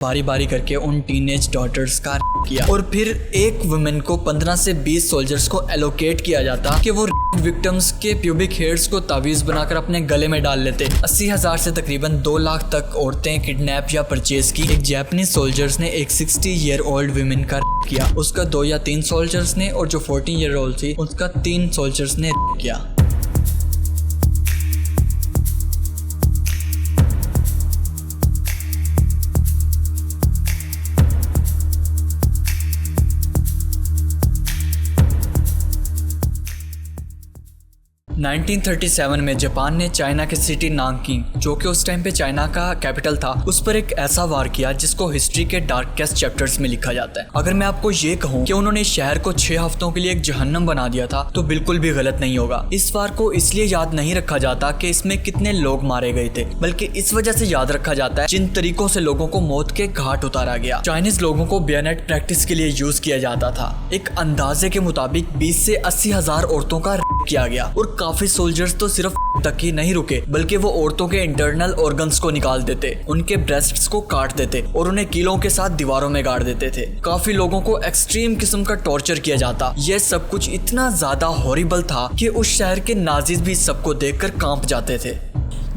बारी बारी करके उन टीनेज डॉटर्स का किया और फिर एक वुमेन को 15 से 20 सोल्जर्स को एलोकेट किया जाता कि वो विक्टिम्स के प्यूबिक हेयर्स को तावीज बनाकर अपने गले में डाल लेते। 80,000 से तकरीबन 2 लाख तक औरतें किडनैप या परचेज की। एक जापानीज सोल्जर्स ने एक 60 ईयर ओल्ड वुमेन का किया, उसका 2 या 3 सोल्जर्स ने, और जो 14 ईयर ओल्ड थी उसका 3 सोल्जर्स ने किया। हाँ। 1937 में जापान ने चाइना के सिटी नानकिंग, जो कि उस टाइम पे चाइना का कैपिटल था, उस पर एक ऐसा वार किया जिसको हिस्ट्री के डार्केस्ट चैप्टर्स में लिखा जाता है। अगर मैं आपको ये कहूँ कि उन्होंने शहर को 6 हफ्तों के लिए एक जहन्नम बना दिया था तो बिल्कुल भी गलत नहीं होगा। इस वार को इसलिए याद नहीं रखा जाता कि इसमें कितने लोग मारे गए थे, बल्कि इस वजह से याद रखा जाता है जिन तरीकों से लोगों को मौत के घाट उतारा गया। चाइनीज लोगों को बेयनेट प्रैक्टिस के लिए यूज किया जाता था। एक अंदाजे के मुताबिक 20 से 80,000 औरतों का किया गया और काफी सोल्जर्स तो सिर्फ तक ही नहीं रुके, बल्कि वो औरतों के इंटरनल ऑर्गन्स को निकाल देते, उनके ब्रेस्ट्स को काट देते और उन्हें कीलों के साथ दीवारों में गाड़ देते थे। काफी लोगों को एक्सट्रीम किस्म का टॉर्चर किया जाता। यह सब कुछ इतना ज्यादा हॉरिबल था कि उस शहर के नाजिज भी सबको देखकर कांप जाते थे।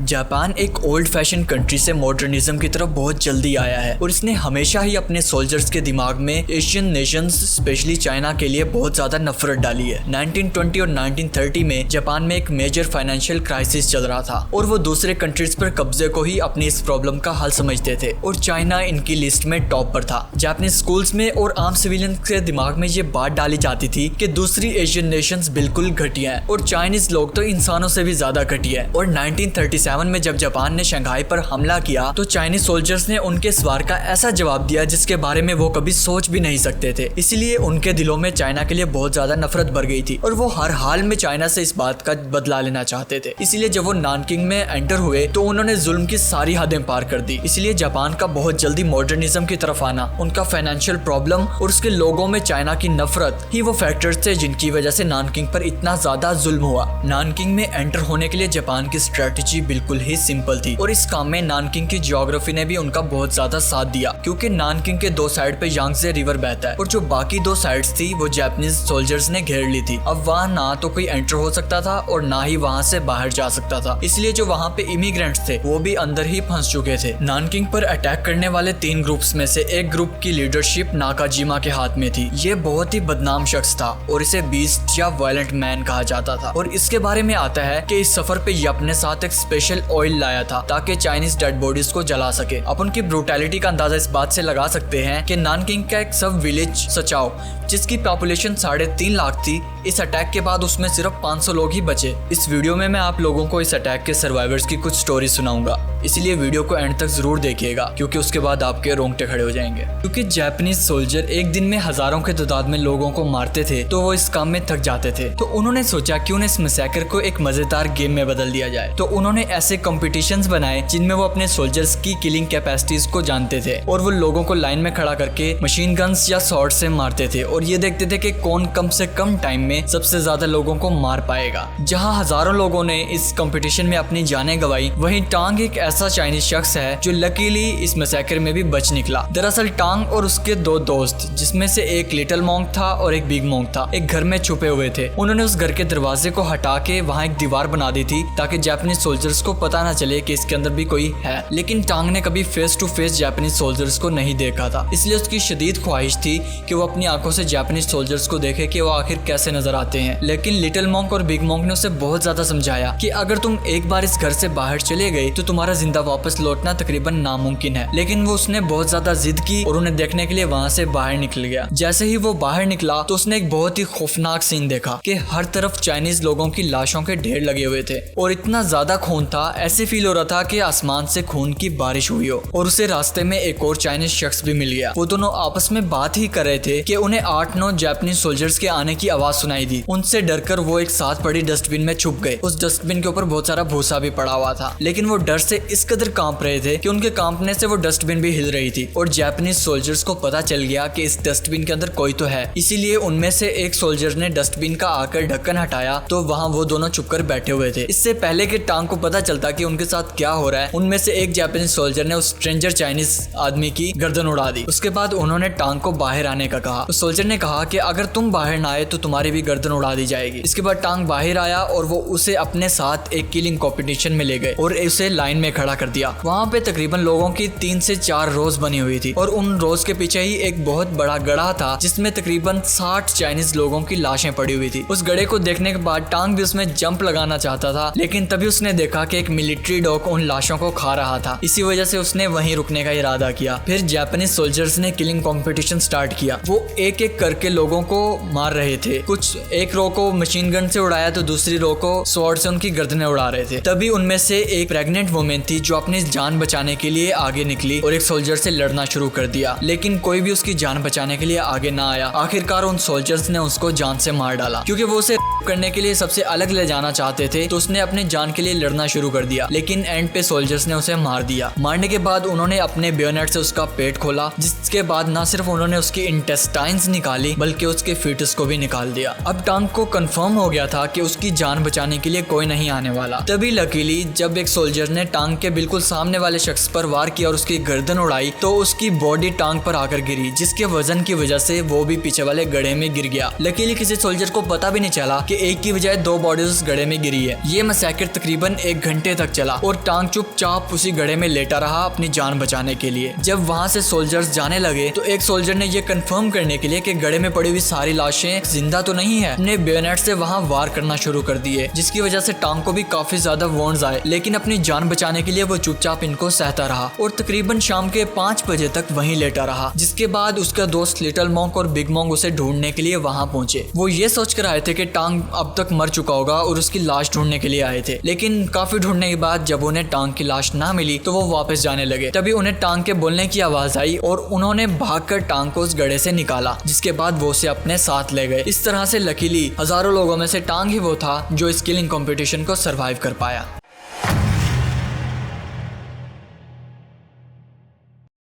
जापान एक ओल्ड फैशन कंट्री से मॉडर्निज्म की तरफ बहुत जल्दी आया है और इसने हमेशा ही अपने सोल्जर्स के दिमाग में एशियन नेशंस स्पेशली चाइना के लिए बहुत ज्यादा नफरत डाली है। 1920 और 1930 में जापान में एक मेजर फाइनेंशियल क्राइसिस चल रहा था और वो दूसरे कंट्रीज पर कब्जे को ही अपनी इस प्रॉब्लम का हल समझते थे और चाइना इनकी लिस्ट में टॉप पर था। जापानीज स्कूल्स में और आम सिविलियन के दिमाग में ये बात डाली जाती थी कि दूसरी एशियन नेशंस बिल्कुल घटिया है और चाइनीज लोग तो इंसानों से भी ज्यादा घटिया है। और 1937 में जब जापान ने शंघाई पर हमला किया तो चाइनीज सोल्जर्स ने उनके इस वार का ऐसा जवाब दिया जिसके बारे में वो कभी सोच भी नहीं सकते थे। इसलिए उनके दिलों में चाइना के लिए बहुत ज्यादा नफरत भर गई थी और वो हर हाल में चाइना से इस बात का बदला लेना चाहते थे। इसलिए जब वो नानकिंग में एंटर हुए तो उन्होंने जुल्म की सारी हदें पार कर दी। इसलिए जापान का बहुत जल्दी मॉडर्निज्म की तरफ आना, उनका फाइनेंशियल प्रॉब्लम और उसके लोगों में चाइना की नफरत ही वो फैक्टर्स थे जिनकी वजह से नानकिंग पर इतना ज्यादा जुल्म हुआ। नानकिंग में एंटर होने के लिए जापान की स्ट्रेटेजी बिल्कुल ही सिंपल थी और इस काम में नानकिंग की ज्योग्राफी ने भी उनका बहुत ज्यादा साथ दिया, क्योंकि नानकिंग के 2 साइड पे यांगजे रिवर बहता है और जो बाकी 2 साइड्स थी वो जापानीज सोल्जर्स ने घेर ली थी। अब वहाँ ना तो कोई एंटर हो सकता था और ना ही वहाँ से बाहर जा सकता था, इसलिए जो वहाँ पे इमिग्रेंट्स थे वो भी अंदर ही फंस चुके थे। नानकिंग पर अटैक करने वाले 3 ग्रुप्स में से एक ग्रुप की लीडरशिप नाकाजिमा के हाथ में थी। ये बहुत ही बदनाम शख्स था और इसे बीस्ट या वायलेंट मैन कहा जाता था और इसके बारे में आता है कि इस सफर पे ये अपने साथ एक स्पेशल ऑयल लाया था ताकि चाइनीज डेड बॉडीज को जला सके। अब उनकी ब्रूटैलिटी का अंदाजा इस बात से लगा सकते हैं कि नानकिंग का एक सब विलेज सचाओ, जिसकी पॉपुलेशन 3.5 लाख थी, इस अटैक के बाद उसमें सिर्फ 500 लोग ही बचे। इस वीडियो में मैं आप लोगों को इस अटैक के सर्वाइवर्स की कुछ स्टोरी सुनाऊंगा, इसलिए वीडियो को एंड तक जरूर देखिएगा क्योंकि उसके बाद आपके रोंगटे खड़े हो जाएंगे। क्योंकि जापानीज सोल्जर एक दिन में हजारों के तादाद में लोगों को मारते थे तो वो इस काम में थक जाते थे, तो उन्होंने सोचा क्यों न इस मैसेकर को एक मजेदार गेम में बदल दिया जाए। तो उन्होंने ऐसे कॉम्पिटिशन्स बनाए जिनमें वो अपने सोल्जर्स की किलिंग कैपेसिटीज को जानते थे और वो लोगों को लाइन में खड़ा करके मशीन गन्स या स्वॉर्ड से मारते थे और ये देखते थे कि कौन कम से कम टाइम में सबसे ज्यादा लोगों को मार पाएगा। जहां हजारों लोगों ने इस कंपटीशन में अपनी जानें गंवाई, वहीं टांग एक ऐसा चाइनीज शख्स है जो लकीली इस मैसेकर में भी बच निकला। दरअसल टांग और उसके 2 दोस्त, जिसमें से एक लिटिल मॉन्क था और एक बिग मॉन्क था, एक घर में छुपे हुए थे। उन्होंने उस घर के दरवाजे को हटा के वहाँ एक दीवार बना दी थी ताकि जापानीज सोल्जर्स को पता ना चले कि इसके अंदर भी कोई है। लेकिन टांग ने कभी face to face Japanese soldiers को नहीं देखा था, इसलिए उसकी शदीद ख्वाहिश थी कि वो अपनी आंखों से जापानीज सोल्जर्स को देखे कि वो आखिर कैसे नजर आते हैं। लेकिन लिटिल मॉन्क और बिग मॉन्क ने उसे बहुत ज्यादा समझाया कि अगर तुम एक बार इस घर से बाहर चले गए तो तुम्हारा जिंदा वापस लौटना तकरीबन नामुमकिन है। लेकिन वो उसने बहुत ज्यादा जिद की और उन्हें देखने के लिए वहाँ से बाहर निकल गया। जैसे ही वो बाहर निकला तो उसने एक बहुत ही खौफनाक सीन देखा कि हर तरफ चाइनीज लोगों की लाशों के ढेर लगे हुए थे और इतना ज्यादा खून था, ऐसे फील हो रहा था कि आसमान से खून की बारिश हुई हो। और उसे रास्ते में एक और चाइनीज शख्स भी मिल गया। वो दोनों आपस में बात ही कर रहे थे कि उन्हें 8-9 जापानीज सोल्जर्स के आने की आवाज सुनाई सुनाई दी। उनसे डरकर वो एक साथ पड़ी डस्टबिन में छुप गए। उस डस्टबिन के ऊपर बहुत सारा भूसा भी पड़ा हुआ था, लेकिन वो डर से इस कदर कांप रहे थे कि उनके कांपने से वो डस्टबिन भी हिल रही थी। और जापानीज सोल्जर्स को पता चल गया कि इस डस्टबिन के अंदर कोई तो है, इसीलिए उनमें से एक सोल्जर ने डस्टबिन का आकर ढक्कन हटाया तो वहाँ वो दोनों छुपकर बैठे हुए थे। इससे पहले कि टांग को पता चलता कि उनके साथ क्या हो रहा है, उनमें से एक जापानीज सोल्जर ने उस स्ट्रेंजर चाइनीज आदमी की गर्दन उड़ा दी। उसके बाद उन्होंने टांग को बाहर आने का कहा। उस सोल्जर ने कहा कि अगर तुम बाहर ना आए तो तुम्हारी भी गर्दन उड़ा दी जाएगी। इसके बाद टांग बाहर आया और वो उसे अपने साथ एक किलिंग कॉम्पिटिशन में ले गए और उसे लाइन में खड़ा कर दिया। वहाँ पे तकरीबन लोगों की 3 से 4 रोज बनी हुई थी और उन रोज के पीछे ही एक बहुत बड़ा गड़ा था जिसमें तकरीबन 60 चाइनीज लोगों की लाशें पड़ी हुई थी। उस गड़े को देखने के बाद टांग भी उसमें जंप लगाना चाहता था, लेकिन तभी उसने देखा कि एक मिलिट्री डॉग उन लाशों को खा रहा था। इसी वजह से उसने वहीं रुकने का इरादा किया। फिर जापानीज सोल्जर्स ने किलिंग कंपटीशन स्टार्ट किया। वो एक एक करके लोगों को मार रहे थे। कुछ एक रो को मशीन गन से उड़ाया तो दूसरी रो को स्वॉर्ड से उनकी गर्दनें उड़ा रहे थे। तभी उनमें से एक प्रेग्नेंट वुमेन थी जो अपनी जान बचाने के लिए आगे निकली और एक सोल्जर से लड़ना शुरू कर दिया, लेकिन कोई भी उसकी जान बचाने के लिए आगे ना आया। आखिरकार उन सोल्जर्स ने उसको जान से मार डाला। क्योंकि वो उसे करने के लिए सबसे अलग ले जाना चाहते थे तो उसने अपनी जान के लिए लड़ना शुरू कर दिया, लेकिन एंड पे सोल्जर्स ने उसे मार दिया। मारने के बाद उन्होंने अपने बेयोनेट से उसका पेट खोला, जिसके बाद न सिर्फ उन्होंने उसकी इंटेस्टाइन्स निकाली बल्कि उसके फीटस को भी निकाल दिया। अब टांग को कंफर्म हो गया था कि उसकी जान बचाने के लिए कोई नहीं आने वाला। तभी लकीली जब एक सोल्जर ने टांग के बिल्कुल सामने वाले शख्स पर वार किया और उसकी गर्दन उड़ाई तो उसकी बॉडी टांग पर आकर गिरी, जिसके वजन की वजह से वो भी पीछे वाले गड्ढे में गिर गया। लकीली किसी सोल्जर को पता भी नहीं चला कि एक की बजाय 2 बॉडीज उस गड्ढे में गिरी है। ये मैसेकर तकरीबन 1 घंटे तक चला और टांग चुपचाप उसी गड्ढे में लेटा रहा अपनी जान बचाने के लिए। जब वहाँ से सोल्जर्स जाने लगे तो एक सोल्जर ने ये कंफर्म करने के लिए कि गड्ढे में पड़ी हुई सारी लाशें जिंदा तो नहीं है, अपने बेयोनेट से वहाँ वार करना शुरू कर दिए, जिसकी वजह से टांग को भी काफी ज्यादा वॉन्ड्स आए, लेकिन अपनी जान बचाने के लिए वो चुपचाप इनको सहता रहा और तकरीबन शाम के 5 बजे तक वहीं लेटा रहा। जिसके बाद उसका दोस्त लिटिल मॉन्क और बिग मॉन्क उसे ढूंढने के लिए वहाँ पहुंचे। वो ये सोच कर आए थे कि टांग अब तक मर चुका होगा और उसकी लाश ढूंढने के लिए आए थे, लेकिन काफी ढूंढने के बाद जब उन्हें टांग की लाश ना मिली तो वो वापस जाने लगे। तभी उन्हें टांग के बोलने की आवाज आई और उन्होंने भागकर टांग को उस गड्ढे से निकाला, जिसके बाद वो उसे अपने साथ ले गए। इस तरह से लकीली हजारों लोगों में से टांग ही वो था जो इस किलिंग कंपटीशन को सरवाइव कर पाया।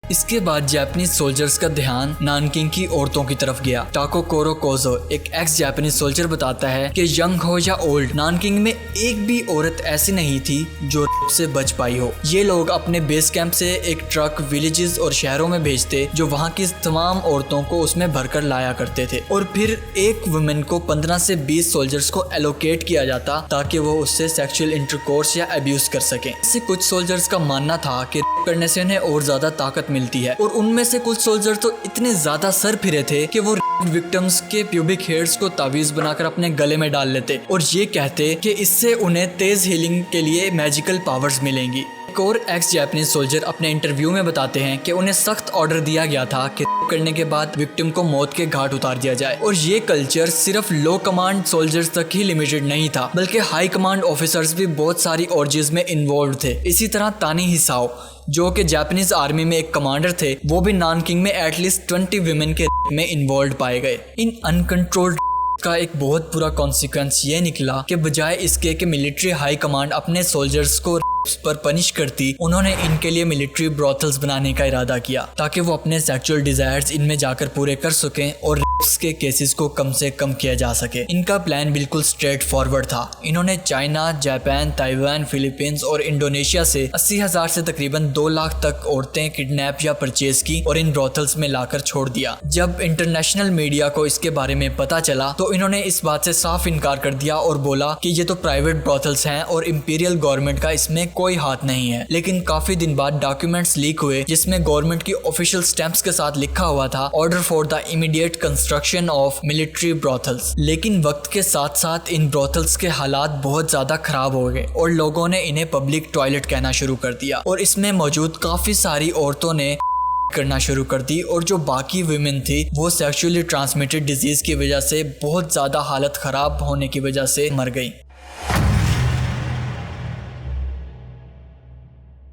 इसके बाद जापानीज सोल्जर्स का ध्यान नानकिंग की औरतों की तरफ गया। टाकोकोरो कोजो एक एक्स जापानीज सोल्जर बताता है कि यंग हो या ओल्ड, नानकिंग में एक भी औरत ऐसी नहीं थी जो से बच पाई हो। ये लोग अपने बेस कैंप से एक ट्रक विलेजेस और शहरों में भेजते जो वहाँ की तमाम औरतों को उसमें भरकर लाया करते थे और फिर एक वुमेन को 15 से 20 सोल्जर्स को एलोकेट किया जाता ताकि वो उससे सेक्सुअल इंटरकोर्स या अब्यूज कर सकें। इससे कुछ सोल्जर्स का मानना था कि करने से उन्हें और ज्यादा ताकत मिलती है और उनमें से कुछ सोल्जर तो इतने ज्यादा सर फिरे थे कि वो विक्टिम्स के प्यूबिक हेयर्स को तावीज बनाकर अपने गले में डाल लेते और ये कहते कि इससे उन्हें तेज हीलिंग के लिए मैजिकल पावर्स मिलेंगी। एक और एक्स जापानीज सोल्जर अपने इंटरव्यू में बताते हैं कि उन्हें सख्त ऑर्डर दिया गया था कि करने के बाद विक्टिम को मौत के घाट उतार दिया जाए और ये कल्चर सिर्फ लो कमांड सोल्जर्स तक ही लिमिटेड नहीं था बल्कि हाई कमांड ऑफिसर्स भी बहुत सारी ऑर्जीज में इन्वॉल्व थे। इसी तरह तानी हिसाओ जो कि जापानीज आर्मी में एक कमांडर थे, वो भी नानकिंग में एटलीस्ट 20 विमेन के में इन्वॉल्व पाए गए। इन अनकंट्रोल्ड का एक बहुत बुरा कॉन्सिक्वेंस ये निकला कि बजाय इसके कि मिलिट्री हाई कमांड अपने सोल्जर्स को पर पनिश करती, उन्होंने इनके लिए मिलिट्री ब्रॉथल्स बनाने का इरादा किया ताकि वो अपने सेक्सुअल डिजायर्स इनमें जाकर पूरे कर सकें और रेप्स के केसेस को कम से कम किया जा सके। इनका प्लान बिल्कुल स्ट्रेट फॉरवर्ड था। इन्होंने चाइना, जापान, ताइवान, फिलीपींस और इंडोनेशिया से 80,000 से तकरीबन 2 लाख तक औरतें किडनैप या परचेज की और इन ब्रॉथल्स में लाकर छोड़ दिया। जब इंटरनेशनल मीडिया को इसके बारे में पता चला तो इन्होंने इस बात से साफ इनकार कर दिया और बोला कि ये तो प्राइवेट ब्रॉथल्स हैं और इंपीरियल गवर्नमेंट का इसमें कोई हाथ नहीं है। लेकिन काफी दिन बाद डॉक्यूमेंट्स लीक हुए जिसमें गवर्नमेंट की ऑफिशियल स्टैंप्स के साथ लिखा हुआ था order for the immediate construction of military brothels. लेकिन वक्त के साथ साथ इन ब्रॉथल्स के हालात बहुत ज्यादा खराब हो गए और लोगों ने इन्हें पब्लिक टॉयलेट कहना शुरू कर दिया और इसमें मौजूद काफी सारी औरतों ने करना शुरू कर दी और जो बाकी वुमेन थी वो सेक्सुअली ट्रांसमिटेड डिजीज की वजह से बहुत ज्यादा हालत खराब होने की वजह से मर गई।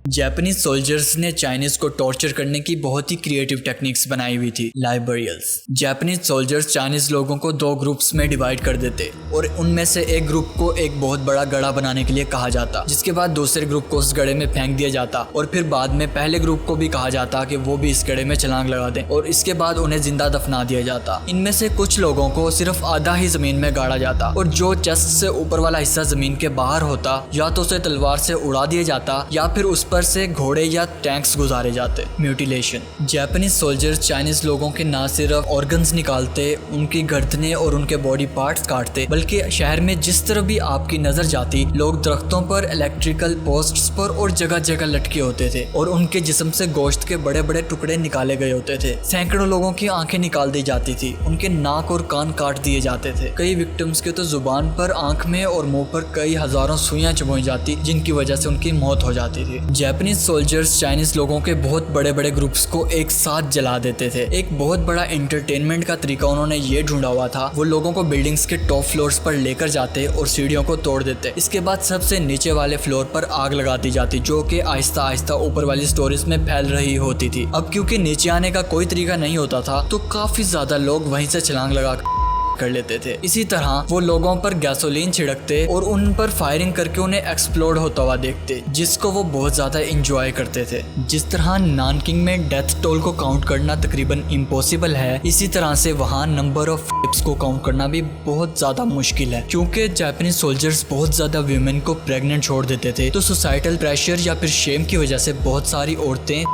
जापानीज सोल्जर्स ने चाइनीज को टॉर्चर करने की बहुत ही क्रिएटिव टेक्निक्स बनाई हुई थी, लाइब्रेरियल्स। जापानीज सोल्जर्स चाइनीज लोगों को 2 ग्रुप्स में डिवाइड कर देते और उनमें से एक ग्रुप को एक बहुत बड़ा गड़ा बनाने के लिए कहा जाता, जिसके बाद दूसरे ग्रुप को उस गड़े में फेंक दिया जाता और फिर बाद में पहले ग्रुप को भी कहा जाता कि वो भी इस गड़े में छलांग लगा दें और इसके बाद उन्हें जिंदा दफना दिया जाता। इनमें से कुछ लोगों को सिर्फ आधा ही जमीन में गाड़ा जाता और जो चेस्ट से ऊपर वाला हिस्सा जमीन के बाहर होता या तो उसे तलवार से उड़ा दिया जाता या फिर उस पर से घोड़े या टैंक्स गुजारे जाते। म्यूटिलेशन। जापानीज सोल्जर्स चाइनीज लोगों के ना सिर्फ ऑर्गन्स निकालते, उनकी गर्दनें और उनके बॉडी पार्ट्स काटते, बल्कि शहर में जिस तरह भी आपकी नजर जाती लोग दरख्तों पर, इलेक्ट्रिकल पोस्ट्स पर और जगह जगह लटके होते थे और उनके जिस्म से गोश्त के बड़े बड़े टुकड़े निकाले गए होते थे। सैकड़ों लोगों की आंखें निकाल दी जाती थी, उनके नाक और कान काट दिए जाते थे। कई विक्टिम्स के तो जुबान पर, आंख में और मुंह पर कई हजारों सुइयां चुभोई जाती, जिनकी वजह से उनकी मौत हो जाती थी। जापानीज सोल्जर्स चाइनीज लोगों के बहुत बड़े बड़े ग्रुप्स को एक साथ जला देते थे। एक बहुत बड़ा एंटरटेनमेंट का तरीका उन्होंने ये ढूंढा हुआ था, वो लोगों को बिल्डिंग्स के टॉप फ्लोर्स पर लेकर जाते और सीढ़ियों को तोड़ देते। इसके बाद सबसे नीचे वाले फ्लोर पर आग लगा दी जाती, जो कि आहिस्ता आहिस्ता ऊपर वाली स्टोरेज में फैल रही होती थी। अब क्योंकि नीचे आने का कोई तरीका नहीं होता था तो काफी ज्यादा लोग वहीं से छलांग लगा कर लेते थे। इसी तरह वो लोगों पर गैसोलीन छिड़कते और उन पर फायरिंग करके उन्हें एक्सप्लोड होता हुआ देखते, जिसको वो बहुत ज्यादा एंजॉय करते थे। जिस तरह नानकिंग में डेथ टोल को काउंट करना तकरीबन इम्पॉसिबल है, इसी तरह से वहाँ नंबर ऑफ रेप्स को काउंट करना भी बहुत ज्यादा मुश्किल है, क्योंकि जापानीज सोल्जर्स बहुत ज्यादा वीमेन को प्रेग्नेंट छोड़ देते थे। तो सोसाइटल प्रेशर या फिर शेम की वजह से बहुत सारी औरतें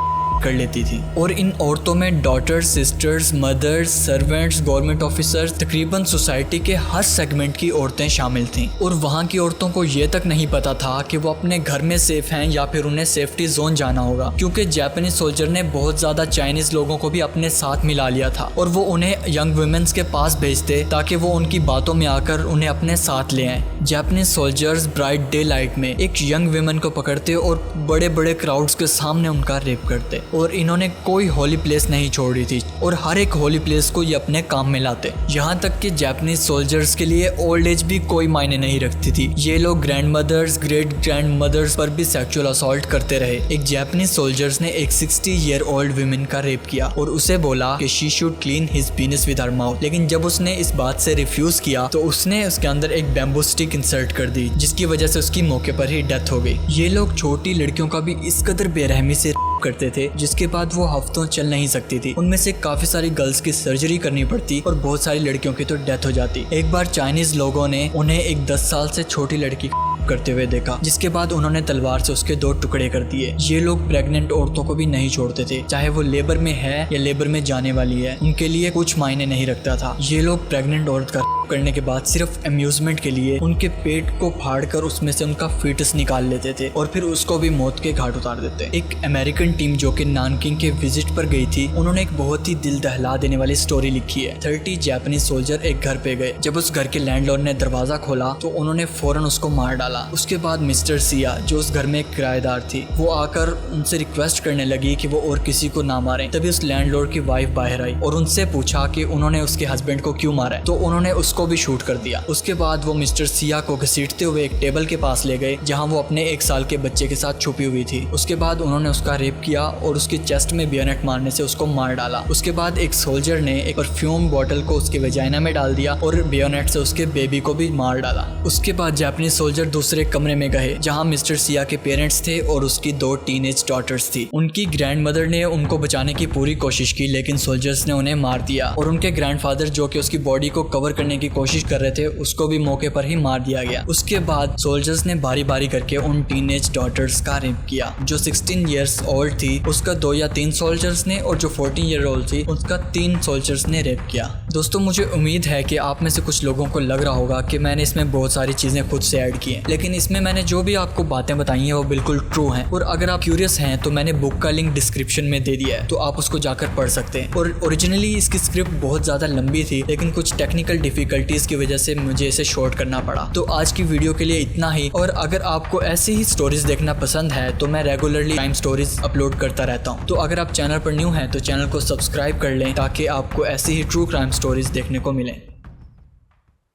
कर लेती थी और इन औरतों में daughters, sisters, mothers, servants, government officers, तकरीबन सोसाइटी के हर सेगमेंट की औरतें शामिल थीं। और वहाँ की औरतों को ये तक नहीं पता था कि वो अपने घर में सेफ हैं या फिर उन्हें सेफ्टी जोन जाना होगा, क्योंकि जापानीज सोल्जर ने बहुत ज्यादा चाइनीज लोगों को भी अपने साथ मिला लिया था और वो उन्हें यंग वुमेन्स के पास भेजते ताकि वो उनकी बातों में आकर उन्हें अपने साथ ले आए। Japanese soldiers bright day light में एक यंग वुमेन को पकड़ते और बड़े बड़े क्राउड्स के सामने उनका रेप करते और इन्होंने कोई होली प्लेस नहीं छोड़ी थी और हर एक होली प्लेस को ये अपने काम में लाते। यहाँ तक कि जापानीज सोल्जर्स के लिए ओल्ड एज भी कोई मायने नहीं रखती थी। ये लोग grandmothers, great grandmothers पर भी सेक्सुअल असॉल्ट करते रहे। एक जापानीज सोल्जर्स ने एक 60 ईयर ओल्ड वुमेन का रेप किया और उसे बोला कि she should clean his penis with her mouth, लेकिन जब उसने इस बात से रिफ्यूज किया तो उसने उसके अंदर एक बैम्बू स्टिक इंसर्ट कर दी, जिसकी वजह से उसकी मौके पर ही डेथ हो गई। ये लोग छोटी लड़कियों का भी इस कदर बेरहमी से करते थे जिसके बाद वो हफ्तों चल नहीं सकती थी। उनमें से काफी सारी गर्ल्स की सर्जरी करनी पड़ती और बहुत सारी लड़कियों की तो डेथ हो जाती। एक बार चाइनीज लोगों ने उन्हें एक 10 साल से छोटी लड़की करते हुए देखा, जिसके बाद उन्होंने तलवार से उसके 2 टुकड़े कर दिए। ये लोग प्रेग्नेंट औरतों को भी नहीं छोड़ते थे, चाहे वो लेबर में है या लेबर में जाने वाली है, उनके लिए कुछ मायने नहीं रखता था। ये लोग प्रेग्नेंट औरत का करने के बाद सिर्फ अम्यूजमेंट के लिए उनके पेट को फाड़कर उसमें से उनका फीटस निकाल लेते थे और फिर उसको भी मौत के घाट उतार देते। एक अमेरिकन टीम जो कि नानकिंग के विजिट पर गई थी, उन्होंने एक बहुत ही दिल दहला देने वाली स्टोरी लिखी है। 30 जापानीज सोल्जर एक घर पे गए। जब उस घर के लैंडलॉर्ड ने दरवाजा खोला तो उन्होंने फौरन उसको मार डाला। उसके बाद मिस्टर सिया, जो उस घर में एक किराएदार थी, वो आकर उनसे रिक्वेस्ट करने लगी कि वो और किसी को ना मारे। तभी उस लैंडलॉर्ड की वाइफ बाहर आई और उनसे पूछा कि उन्होंने उसके हस्बैंड को क्यों मारा है, तो उन्होंने उसको भी शूट कर दिया। उसके बाद वो मिस्टर सिया को घसीटते हुए एक टेबल के पास ले गए जहां वो अपने 1 साल के बच्चे के साथ छुपी हुई थी। उसके बाद उन्होंने उसका रेप किया और उसके चेस्ट में बेयोनेट मारने से उसको मार डाला। उसके बाद एक सोल्जर ने एक परफ्यूम बॉटल को उसके वेजाइना में डाल दिया और बेयोनेट से उसके बेबी को भी मार डाला। उसके बाद जापानीज सोल्जर दूसरे कमरे में गए जहां मिस्टर सिया के पेरेंट्स थे और उसकी 2 टीनेज डॉटर्स थी। उनकी ग्रैंड मदर ने उनको बचाने की पूरी कोशिश की, लेकिन सोल्जर्स ने उन्हें मार दिया और उनके ग्रैंडफादर जो कि उसकी बॉडी को कवर करने की कोशिश कर रहे थे, उसको भी मौके पर ही मार दिया गया। उसके बाद सोल्जर्स ने बारी बारी करके उन टीनेज डॉटर्स का रेप किया। जो 16 इयर्स ओल्ड थी उसका 2 या 3 सोल्जर्स ने, और जो 14 ईयर ओल्ड थी उसका 3 सोल्जर्स ने रेप किया। दोस्तों, मुझे उम्मीद है कि आप में से कुछ लोगों को लग रहा होगा कि मैंने इसमें बहुत सारी चीजें खुद से ऐड की हैं, लेकिन इसमें मैंने जो भी आपको बातें बताई हैं वो बिल्कुल ट्रू हैं। और अगर आप क्यूरियस हैं तो मैंने बुक का लिंक डिस्क्रिप्शन में दे दिया है, तो आप उसको जाकर पढ़ सकते हैं। और ओरिजिनली इसकी स्क्रिप्ट बहुत ज्यादा लंबी थी, लेकिन कुछ टेक्निकल डिफिकल्टीज की वजह से मुझे इसे शॉर्ट करना पड़ा। तो आज की वीडियो के लिए इतना ही। और अगर आपको ऐसी ही स्टोरीज देखना पसंद है तो मैं रेगुलरली क्राइम स्टोरीज अपलोड करता रहता हूँ। तो अगर आप चैनल पर न्यू हैं तो चैनल को सब्सक्राइब कर लें ताकि आपको ऐसी ही ट्रू क्राइम स्टोरीज देखने को मिलें।